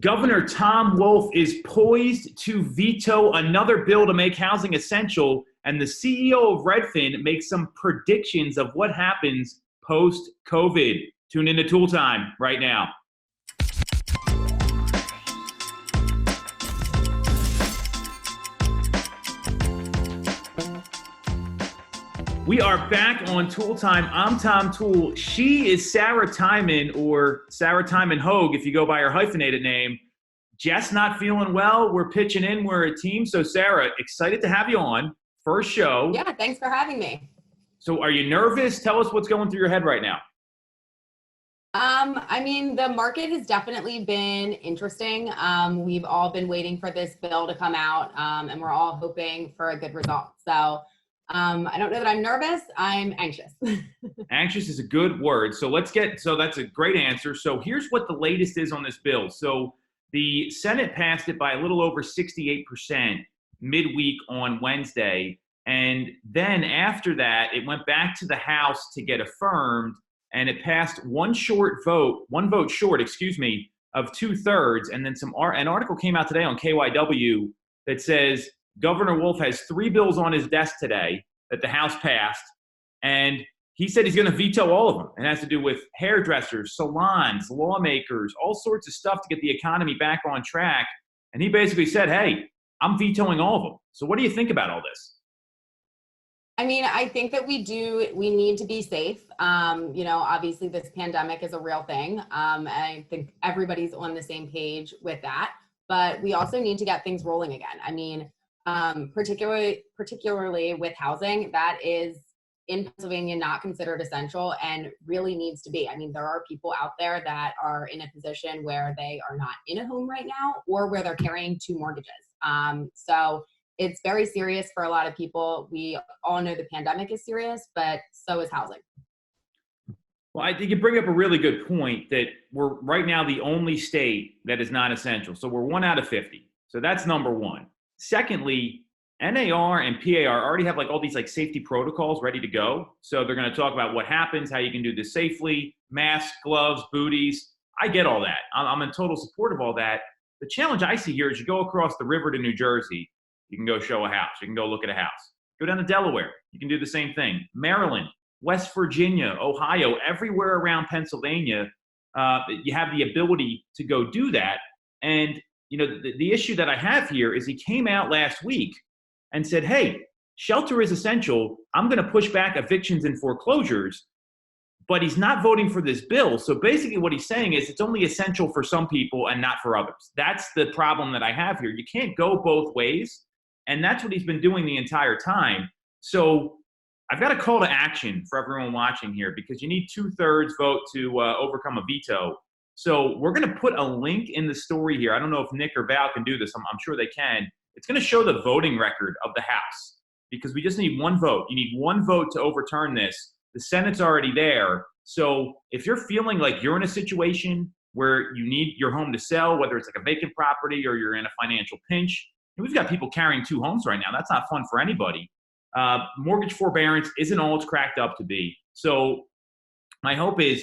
Governor Tom Wolf is poised to veto another bill to make housing essential, and the CEO of Redfin makes some predictions of what happens post-COVID. Tune into Tool Time right now. We are back on Tool Time. I'm Tom Toole. She is Sarah Tymon, or Sarah Tymon Hogue, if you go by her hyphenated name. Jess not feeling well. We're pitching in. We're a team. So, Sarah, excited to have you on. First show. Yeah, thanks for having me. So, are you nervous? Tell us what's going through your head right now. The market has definitely been interesting. We've all been waiting for this bill to come out, and we're all hoping for a good result. So, I don't know that I'm nervous. I'm anxious. Anxious is a good word. So that's a great answer. So here's what the latest is on this bill. So the Senate passed it by a little over 68% midweek on Wednesday. And then after that, it went back to the House to get affirmed, and it passed one vote short, of 2/3. And then an article came out today on KYW that says Governor Wolf has 3 bills on his desk today that the House passed, and he said he's going to veto all of them. It has to do with hairdressers, salons, lawmakers, all sorts of stuff to get the economy back on track. And he basically said, hey, I'm vetoing all of them. So what do you think about all this? I think that we need to be safe. Obviously this pandemic is a real thing. I think everybody's on the same page with that, but we also need to get things rolling again. Particularly with housing, that is in Pennsylvania not considered essential and really needs to be. There are people out there that are in a position where they are not in a home right now, or where they're carrying 2 mortgages. So it's very serious for a lot of people. We all know the pandemic is serious, but so is housing. Well, I think you bring up a really good point that we're right now the only state that is not essential. So we're 1 out of 50. So that's number one. Secondly, NAR and PAR already have all these safety protocols ready to go. So they're going to talk about what happens, how you can do this safely, masks, gloves, booties. I get all that. I'm in total support of all that. The challenge I see here is you go across the river to New Jersey, you can go show a house. You can go look at a house. Go down to Delaware. You can do the same thing. Maryland, West Virginia, Ohio, everywhere around Pennsylvania, you have the ability to go do that. And the issue that I have here is he came out last week and said, hey, shelter is essential. I'm going to push back evictions and foreclosures, but he's not voting for this bill. So basically what he's saying is it's only essential for some people and not for others. That's the problem that I have here. You can't go both ways. And that's what he's been doing the entire time. So I've got a call to action for everyone watching here, because you need 2/3 vote to overcome a veto. So we're going to put a link in the story here. I don't know if Nick or Val can do this. I'm sure they can. It's going to show the voting record of the House, because we just need 1 vote. You need 1 vote to overturn this. The Senate's already there. So if you're feeling like you're in a situation where you need your home to sell, whether it's a vacant property or you're in a financial pinch, and we've got people carrying 2 homes right now. That's not fun for anybody. Mortgage forbearance isn't all it's cracked up to be. So my hope is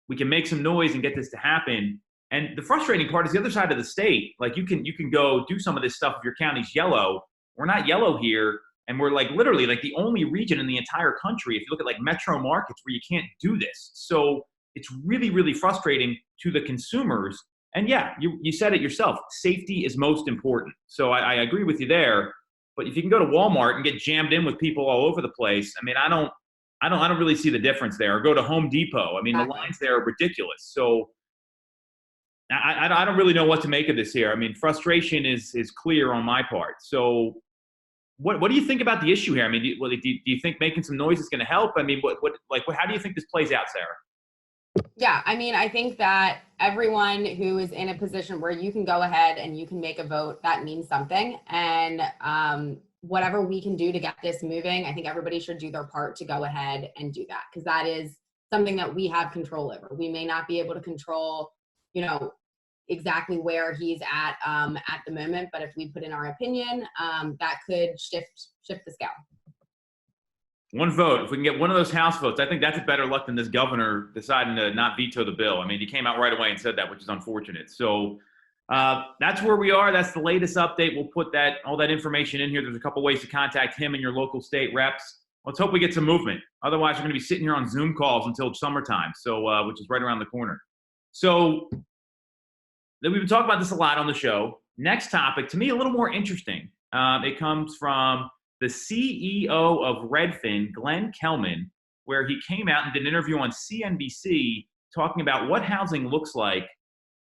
we can make some noise and get this to happen. And the frustrating part is the other side of the state. You can go do some of this stuff if your county's yellow. We're not yellow here, and we're literally the only region in the entire country, if you look at metro markets, where you can't do this. So it's really, really frustrating to the consumers. And yeah, you said it yourself. Safety is most important. So I agree with you there. But if you can go to Walmart and get jammed in with people all over the place, I don't really see the difference there. Or go to Home Depot. The lines there are ridiculous. So I don't really know what to make of this here. Frustration is clear on my part. So what do you think about the issue here? Do you think making some noise is going to help? How do you think this plays out, Sarah? Yeah, I think that everyone who is in a position where you can go ahead and you can make a vote, that means something. And whatever we can do to get this moving, I think everybody should do their part to go ahead and do that, because that is something that we have control over. We may not be able to control, exactly where he's at the moment, but if we put in our opinion, that could shift the scale. 1 vote. If we can get 1 of those House votes, I think that's better luck than this governor deciding to not veto the bill. He came out right away and said that, which is unfortunate. So That's where we are. That's the latest update. We'll put all that information in here. There's a couple ways to contact him and your local state reps. Let's hope we get some movement. Otherwise, we're going to be sitting here on Zoom calls until summertime, so which is right around the corner. So we've been talking about this a lot on the show. Next topic, to me, a little more interesting. It comes from the CEO of Redfin, Glenn Kelman, where he came out and did an interview on CNBC talking about what housing looks like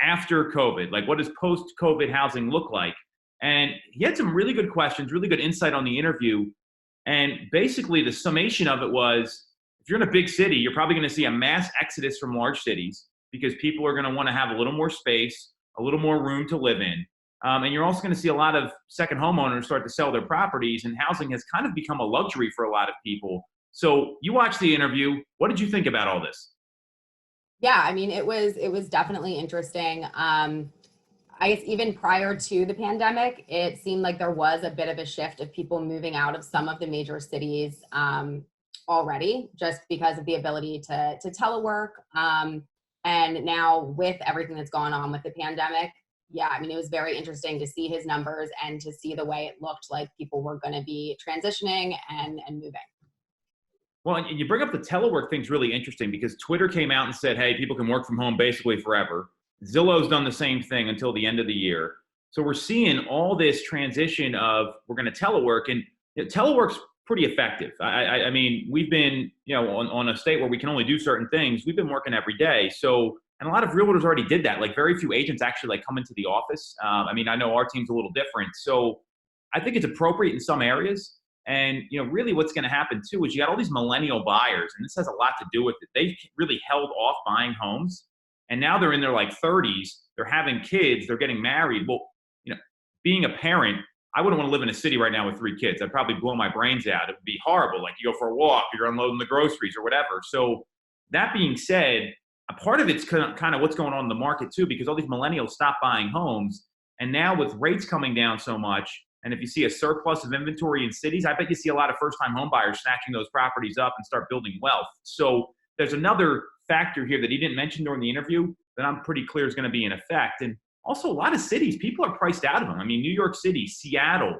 after COVID. Like, what does post-COVID housing look like? And he had some really good questions, really good insight on the interview. And basically, the summation of it was, if you're in a big city, you're probably going to see a mass exodus from large cities because people are going to want to have a little more space, a little more room to live in. And you're also going to see a lot of second homeowners start to sell their properties, and housing has kind of become a luxury for a lot of people. So you watched the interview. What did you think about all this? Yeah, I mean, it was definitely interesting. I guess even prior to the pandemic, it seemed like there was a bit of a shift of people moving out of some of the major cities already, just because of the ability to telework. And now with everything that's gone on with the pandemic, yeah, I mean, it was very interesting to see his numbers and to see the way it looked like people were going to be transitioning and moving. Well, and you bring up the telework thing's really interesting because Twitter came out and said, hey, people can work from home basically forever. Zillow's done the same thing until the end of the year. So we're seeing all this transition of we're going to telework, and telework's pretty effective. I mean, we've been, on a state where we can only do certain things. We've been working every day. So, and a lot of realtors already did that. Like, very few agents actually come into the office. I mean, I know our team's a little different. So I think it's appropriate in some areas. And, really what's going to happen too is you got all these millennial buyers, and this has a lot to do with it. They've really held off buying homes, and now they're in their 30s. They're having kids. They're getting married. Well, being a parent, I wouldn't want to live in a city right now with 3 kids. I'd probably blow my brains out. It would be horrible. Like, you go for a walk, you're unloading the groceries or whatever. So that being said, a part of it's kind of what's going on in the market too, because all these millennials stopped buying homes. And now with rates coming down so much, and if you see a surplus of inventory in cities, I bet you see a lot of first-time home buyers snatching those properties up and start building wealth. So there's another factor here that he didn't mention during the interview that I'm pretty clear is going to be in effect. And also a lot of cities, people are priced out of them. I mean, New York City, Seattle,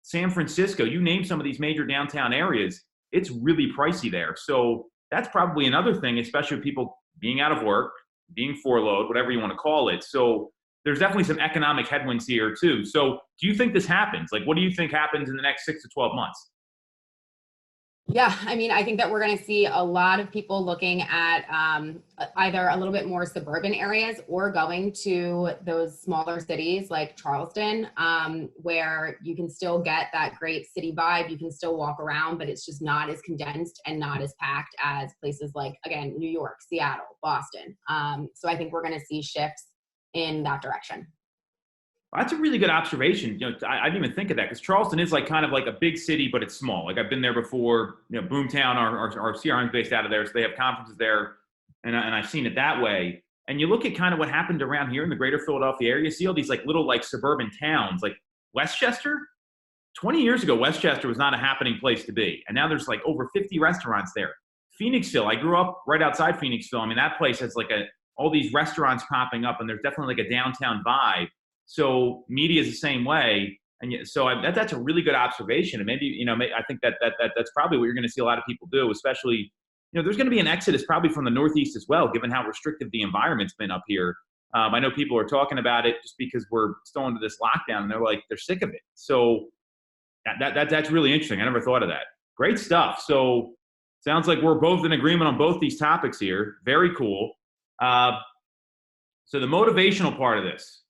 San Francisco, you name some of these major downtown areas, it's really pricey there. So that's probably another thing, especially with people being out of work, being furloughed, whatever you want to call it. So there's definitely some economic headwinds here too. So do you think this happens? Like, what do you think happens in the next 6 to 12 months? Yeah, I mean, I think that we're going to see a lot of people looking at either a little bit more suburban areas or going to those smaller cities like Charleston, where you can still get that great city vibe. You can still walk around, but it's just not as condensed and not as packed as places like, again, New York, Seattle, Boston. So I think we're going to see shifts in that direction. That's a really good observation. I didn't even think of that because Charleston is kind of like a big city, but it's small. Like, I've been there before. Boomtown, our CRM is based out of there, so they have conferences there, and I've seen it that way. And you look at kind of what happened around here in the greater Philadelphia area, you see all these little suburban towns, like Westchester. 20 years ago, Westchester was not a happening place to be, and now there's over 50 restaurants there. Phoenixville, I grew up right outside Phoenixville. I mean, that place has all these restaurants popping up, and there's definitely a downtown vibe. So media is the same way, and so that's a really good observation. And maybe I think that's probably what you're going to see a lot of people do. Especially, there's going to be an exodus probably from the Northeast as well, given how restrictive the environment's been up here. I know people are talking about it just because we're still into this lockdown, and they're sick of it. So that's really interesting. I never thought of that. Great stuff. So sounds like we're both in agreement on both these topics here. Very cool. So the motivational part of this.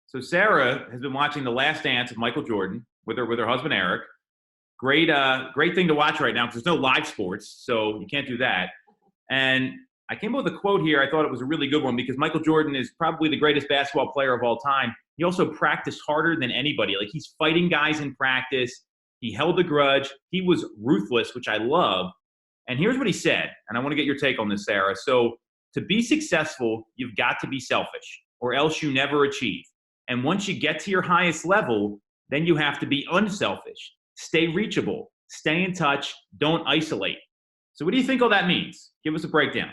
So Sarah has been watching The Last Dance of Michael Jordan with her husband Eric. Great thing to watch right now because there's no live sports, so you can't do that. And I came up with a quote here. I thought it was a really good one because Michael Jordan is probably the greatest basketball player of all time. He also practiced harder than anybody. He's fighting guys in practice. He held a grudge. He was ruthless, which I love. And here's what he said, and I want to get your take on this, Sarah. So to be successful, you've got to be selfish, or else you never achieve. And once you get to your highest level, then you have to be unselfish. Stay reachable. Stay in touch. Don't isolate. So what do you think all that means? Give us a breakdown.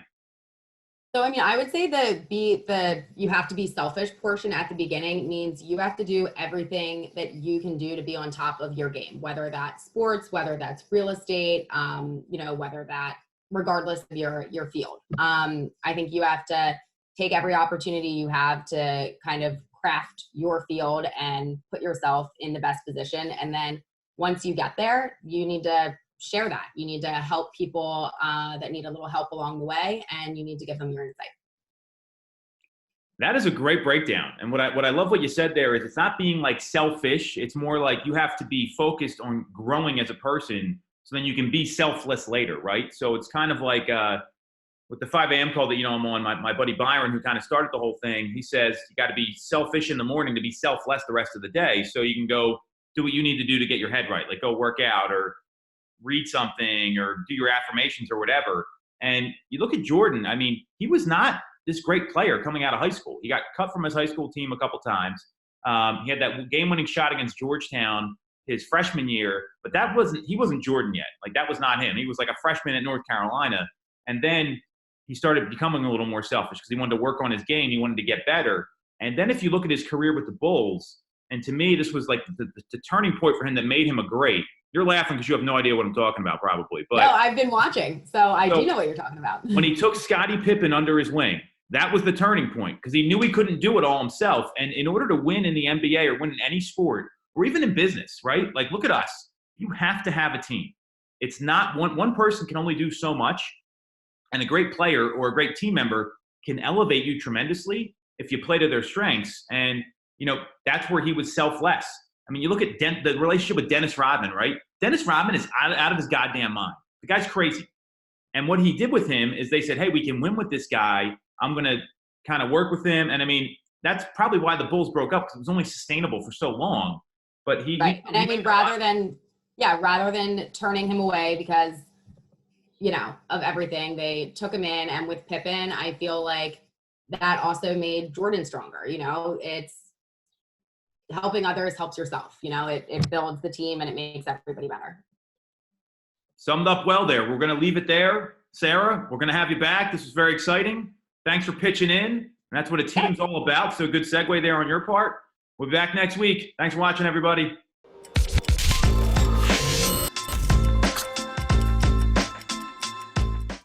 So, I mean, I would say you have to be selfish portion at the beginning means you have to do everything that you can do to be on top of your game, whether that's sports, whether that's real estate, whether that, regardless of your field. I think you have to take every opportunity you have to kind of craft your field and put yourself in the best position. And then once you get there, you need to share that. You need to help people that need a little help along the way, and you need to give them your insight. That is a great breakdown. And what I love what you said there is it's not being like selfish. It's more like you have to be focused on growing as a person so then you can be selfless later, right? So it's kind of like with the 5 a.m. call that I'm on, my buddy Byron, who kind of started the whole thing, he says you got to be selfish in the morning to be selfless the rest of the day. So you can go do what you need to do to get your head right, like go work out or read something or do your affirmations or whatever. And you look at Jordan, I mean, he was not this great player coming out of high school. He got cut from his high school team a couple times. He had that game-winning shot against Georgetown his freshman year, but he wasn't Jordan yet. Like that was not him. He was like a freshman at North Carolina. And then he started becoming a little more selfish because he wanted to work on his game. He wanted to get better. And then if you look at his career with the Bulls, and to me, this was like the turning point for him that made him a great. You're laughing because you have no idea what I'm talking about, probably. But no, I've been watching, so I do know what you're talking about. When he took Scottie Pippen under his wing, that was the turning point because he knew he couldn't do it all himself. And in order to win in the NBA or win in any sport or even in business, right? Like, look at us. You have to have a team. It's not one person can only do so much. And a great player or a great team member can elevate you tremendously if you play to their strengths. And, that's where he was selfless. I mean, you look at the relationship with Dennis Rodman, right? Dennis Rodman is out of his goddamn mind. The guy's crazy. And what he did with him is they said, hey, we can win with this guy. I'm going to kind of work with him. And I mean, that's probably why the Bulls broke up because it was only sustainable for so long. But right. And I mean, rather than turning him away because, of everything, they took him in. And with Pippen, I feel like that also made Jordan stronger. It's helping others helps yourself. It builds the team and it makes everybody better. Summed up well there. We're going to leave it there. Sarah, we're going to have you back. This is very exciting. Thanks for pitching in. And that's what a team's all about. So good segue there on your part. We'll be back next week. Thanks for watching, everybody.